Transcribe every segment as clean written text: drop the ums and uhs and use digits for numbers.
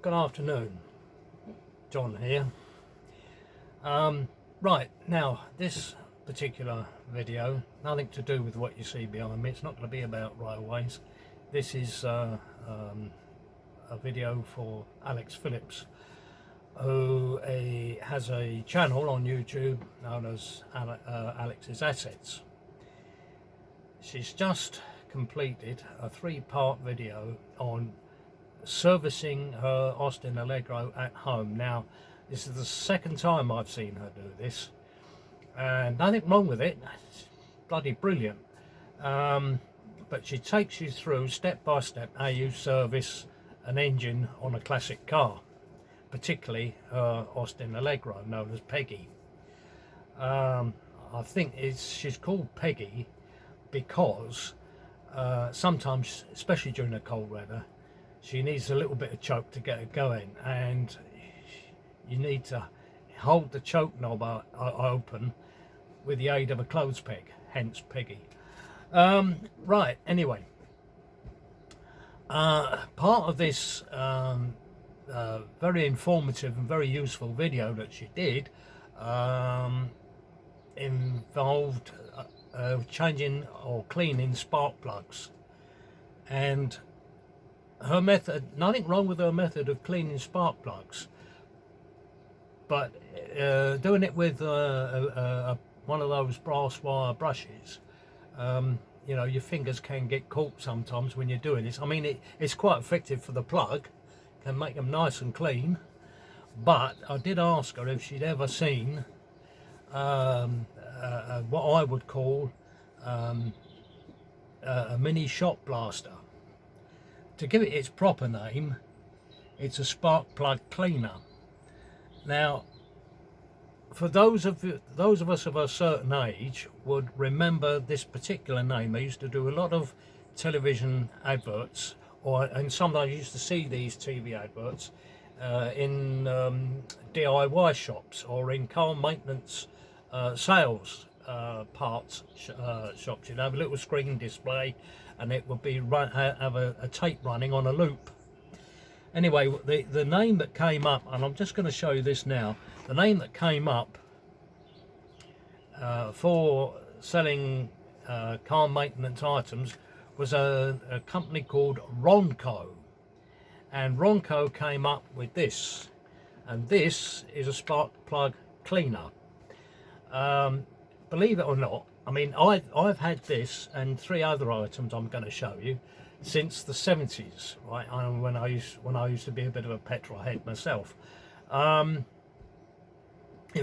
Good afternoon, John here. Right, now this particular video, nothing to do with what you see behind me. It's not going to be about railways. This is a video for Alex Phillips, who has a channel on YouTube known as Alex's Assets. She's just completed a 3-part video on servicing her Austin Allegro at home. Now, this is the second time I've seen her do this, and nothing wrong with it. It's bloody brilliant. But she takes you through step by step how you service an engine on a classic car, particularly her Austin Allegro, known as Peggy. I think she's called Peggy because sometimes, especially during the cold weather, she needs a little bit of choke to get it going, and you need to hold the choke knob open with the aid of a clothes peg, hence Peggy. Right, anyway, part of this very informative and very useful video that she did involved changing or cleaning spark plugs. And her method, nothing wrong with her method of cleaning spark plugs, but doing it with one of those brass wire brushes, you know, your fingers can get caught sometimes when you're doing this. I mean, it's quite effective for the plug, can make them nice and clean, but I did ask her if she'd ever seen what I would call a mini shot blaster. To give it its proper name, it's a spark plug cleaner. Now, for those of us of a certain age would remember this particular name. I used to do a lot of television adverts, and sometimes I used to see these TV adverts in DIY shops or in car maintenance sales parts shops. You'd have a little screen display, and it would be have a tape running on a loop. Anyway, the name that came up, and I'm just going to show you this now, the name that came up for selling car maintenance items was a company called Ronco, and Ronco came up with this, and this is a spark plug cleaner. Believe it or not, I mean, I've had this and 3 other items I'm going to show you since the 70s, right? When I used to be a bit of a petrol head myself. In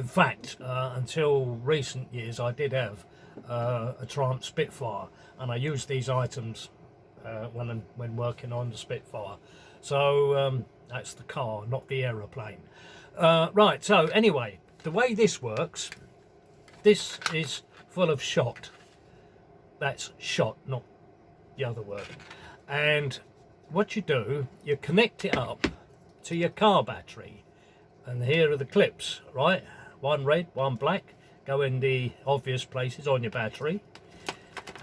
fact, until recent years, I did have a Triumph Spitfire, and I used these items when working on the Spitfire. So that's the car, not the aeroplane. Right. So anyway, the way this works, this is full of shot. That's shot, not the other word. And what you do, you connect it up to your car battery, and here are the clips, right? One red, one black, go in the obvious places on your battery.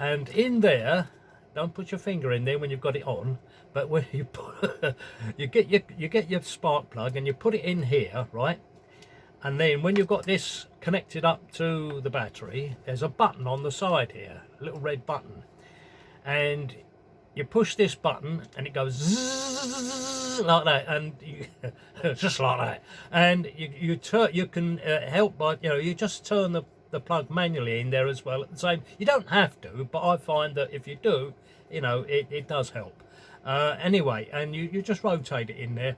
And in there, don't put your finger in there when you've got it on, but when you put, you get your spark plug and you put it in here, right? And then when you've got this connected up to the battery, there's a button on the side here, a little red button, and you push this button and it goes zzz, like that, and just like that. And you can help by, you know, you just turn the plug manually in there as well at the same. You don't have to, but I find that if you do, you know, it does help. Anyway, and you just rotate it in there,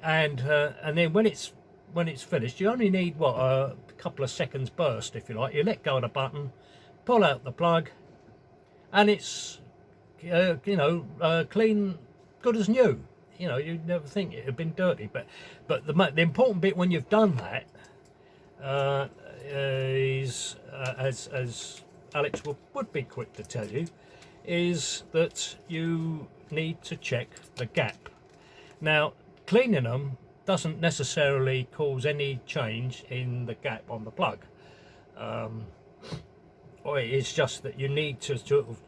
and then when it's finished, you only need what, a couple of seconds burst, if you like. You let go of the button, pull out the plug, and it's you know, clean, good as new. You know, you'd never think it had been dirty, but the important bit when you've done that is as Alex would be quick to tell you, is that you need to check the gap. Now, cleaning them doesn't necessarily cause any change in the gap on the plug. Or it's just that you need to sort of,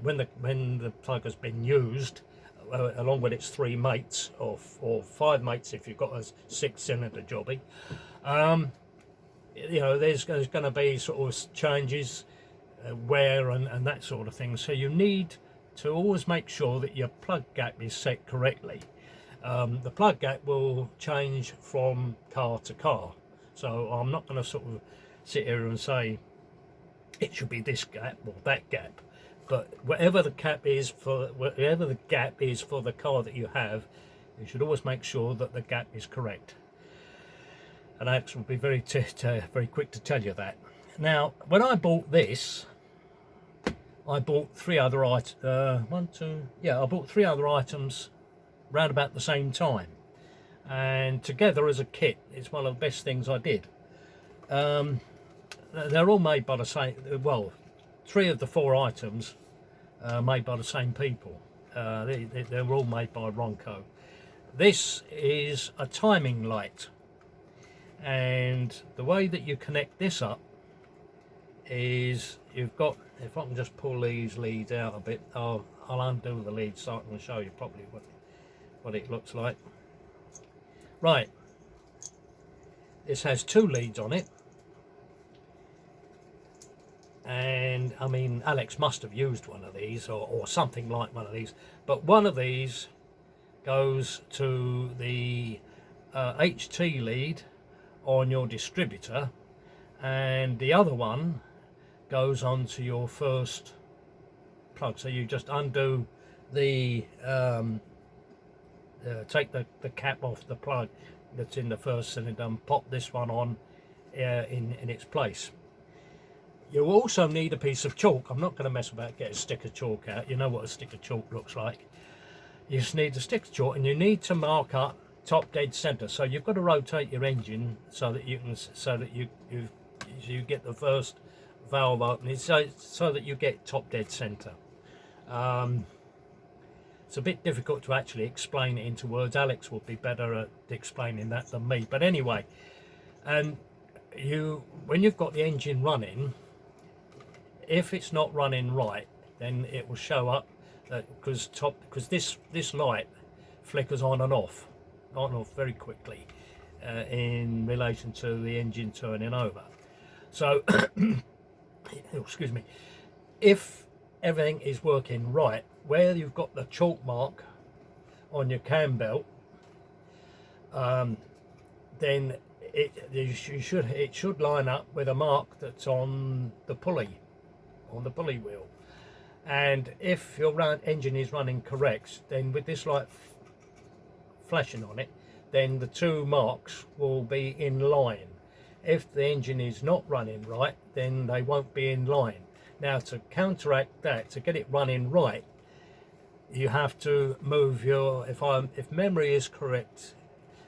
when the plug has been used, along with its 3 mates, or 5 mates if you've got a 6-cylinder jobby. You know, there's going to be sort of changes, wear and that sort of thing. So you need to always make sure that your plug gap is set correctly. The plug gap will change from car to car. So I'm not going to sort of sit here and say it should be this gap or that gap. But whatever the gap is for the car that you have, you should always make sure that the gap is correct. And Alex will be very quick to tell you that. Now, when I bought this, I bought 3 other items. I bought 3 other items round about the same time, and together as a kit, it's one of the best things I did. They're all made by the same. Well, 3 of the 4 items are made by the same people. They're all made by Ronco. This is a timing light. And the way that you connect this up is you've got, if I can just pull these leads out a bit, I'll undo the leads so I can show you properly what it looks like. Right, this has 2 leads on it, and I mean, Alex must have used one of these or something like one of these, but one of these goes to the HT lead on your distributor, and the other one goes on to your first plug. So you just undo the take the cap off the plug that's in the first cylinder and pop this one on in its place. You also need a piece of chalk. I'm not going to mess about getting a stick of chalk out. You know what a stick of chalk looks like. You just need a stick of chalk, and you need to mark up top dead center. So you've got to rotate your engine so that you get the first valve opening, so that you get top dead center. It's a bit difficult to actually explain it into words. Alex will be better at explaining that than me. But anyway, and when you've got the engine running, if it's not running right, then it will show up because this light flickers on and off very quickly in relation to the engine turning over. So excuse me, if everything is working right, where you've got the chalk mark on your cam belt, then it should line up with a mark that's on the pulley wheel. And if your engine is running correct, then with this light flashing on it, then the 2 marks will be in line. If the engine is not running right, then they won't be in line. Now, to counteract that, to get it running right, you have to move your, if memory is correct,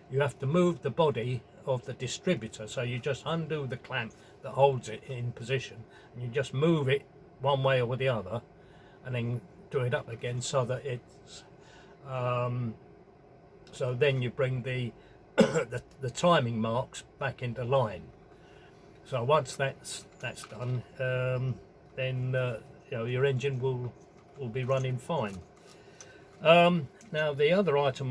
you have to move the body of the distributor. So you just undo the clamp that holds it in position, and you just move it one way or the other, and then do it up again so that it's so then you bring the the timing marks back into line. So once that's done, then you know, your engine will be running fine. Now the other item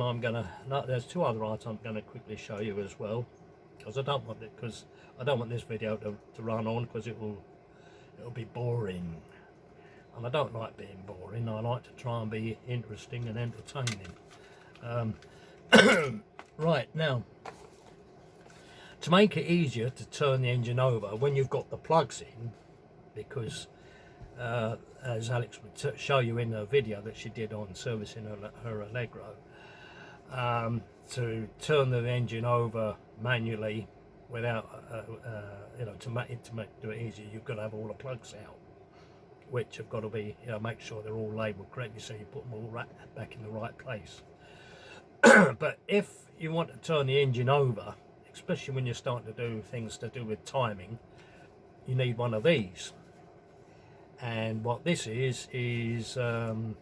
there's 2 other items I'm going to quickly show you as well, because I don't want this video to run on, because it'll be boring, and I don't like being boring. I like to try and be interesting and entertaining. Right, now, to make it easier to turn the engine over when you've got the plugs in, because as Alex would show you in her video that she did on servicing her Allegro, to turn the engine over manually without to do it easier, you've got to have all the plugs out, which have got to be, make sure they're all labelled correctly, so you put them all back in the right place. But if you want to turn the engine over, especially when you're starting to do things to do with timing, you need one of these. And what this is an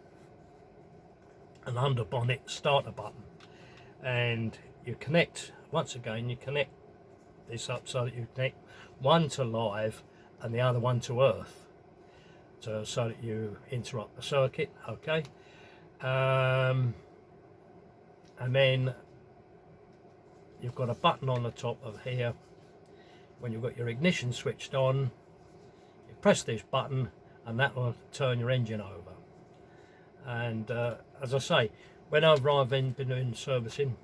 under bonnet starter button, and you connect this up so that you connect one to live and the other one to earth, so that you interrupt the circuit. Okay, and then you've got a button on the top of here. When you've got your ignition switched on, you press this button and that will turn your engine over. And as I say, whenever I've been doing servicing,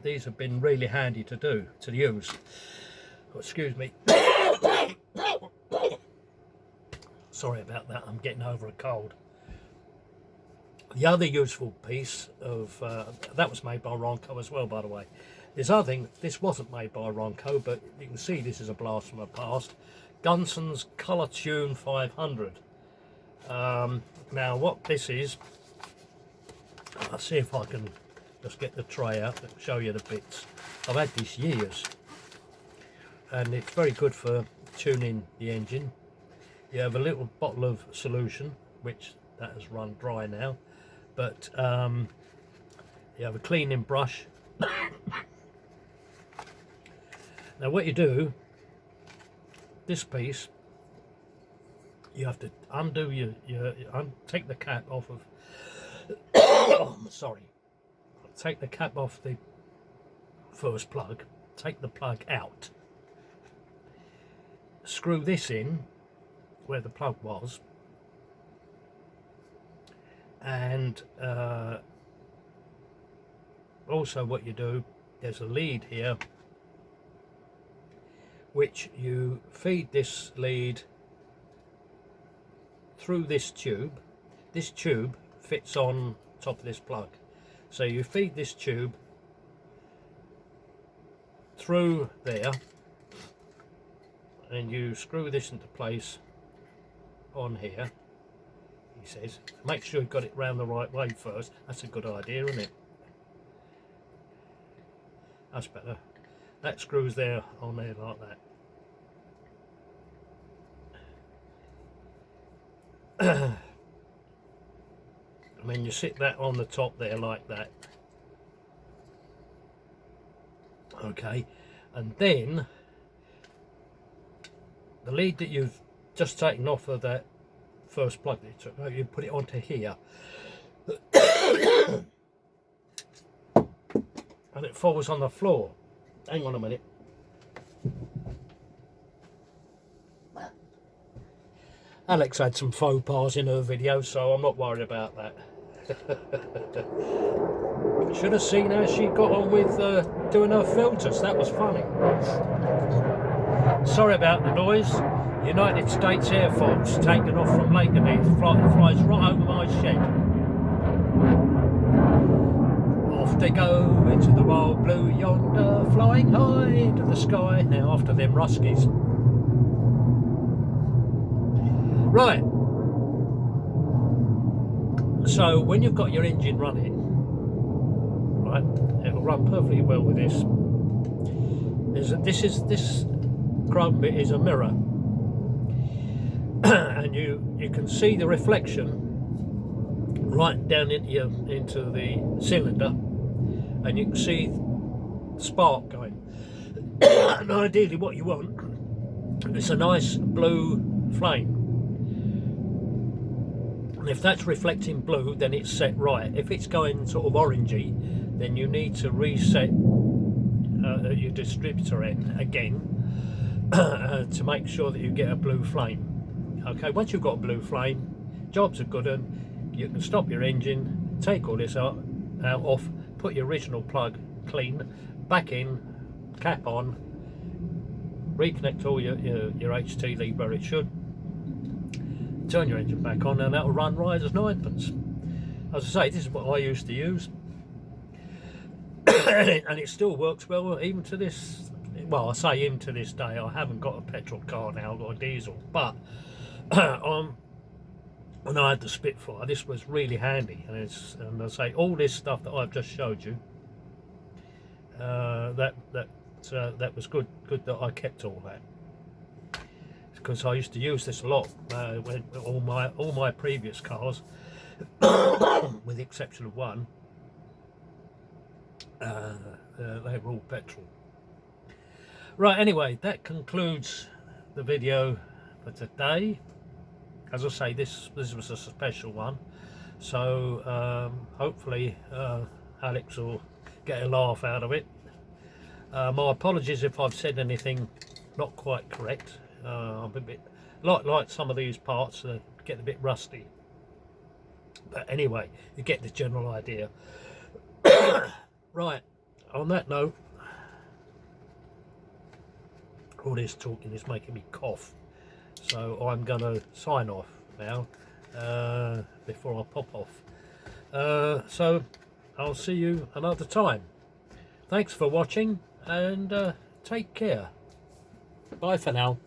these have been really handy to use. Oh, excuse me. Sorry about that, I'm getting over a cold. The other useful piece of that was made by Ronco as well, by the way. This other thing, this wasn't made by Ronco, but you can see this is a blast from the past. Gunson's Colour Tune 500. Now what this is, I'll see if I can just get the tray out and show you the bits. I've had this years, and it's very good for tuning the engine. You have a little bottle of solution, which that has run dry now, but you have a cleaning brush. Now what you do, this piece, you have to undo take the cap off of oh, sorry, take the cap off the first plug, take the plug out, screw this in where the plug was, and also what you do, there's a lead here which you feed this lead through this tube. This tube fits on top of this plug, so you feed this tube through there and you screw this into place on here. He says make sure you've got it round the right way first. That's a good idea, isn't it? That's better. That screws there on there like that. And then you sit that on the top there like that. Okay, and then the lead that you've just taken off of that first plug that you took out, you put it onto here. And it falls on the floor. Hang on a minute. Alex had some faux pas in her video, so I'm not worried about that. Should have seen how she got on with doing her filters. That was funny. Sorry about the noise. United States Air Force taking off from Lakenheath, flies right over my shed. Off they go into the wild blue yonder, flying high to the sky. Now after them Ruskies. Right. So when you've got your engine running, right, it'll run perfectly well with this. This chrome bit is a mirror, and you can see the reflection right down into the cylinder, and you can see the spark going. And ideally, what you want is a nice blue flame. And if that's reflecting blue, then it's set right. If it's going sort of orangey, then you need to reset your distributor end again to make sure that you get a blue flame. Okay, once you've got a blue flame, job's a good one. You can stop your engine, take all this out off, put your original plug clean, back in, cap on, reconnect all your HT lead where it should, turn your engine back on, and that'll run right as ninepence. As I say, this is what I used to use. And it still works well even to this, well, I say even to this day. I haven't got a petrol car now, I've got a diesel, but when I had the Spitfire, this was really handy. And I say all this stuff that I've just showed you, that was good that I kept all that, because I used to use this a lot when all my previous cars, with the exception of one, they were all petrol. Right, anyway, that concludes the video for today. As I say, this was a special one. So hopefully Alex will get a laugh out of it. My apologies if I've said anything not quite correct. I'm a bit like some of these parts get a bit rusty, but anyway, you get the general idea. Right, on that note, all this talking is making me cough, so I'm gonna sign off now before I pop off. So I'll see you another time. Thanks for watching, and take care. Bye for now.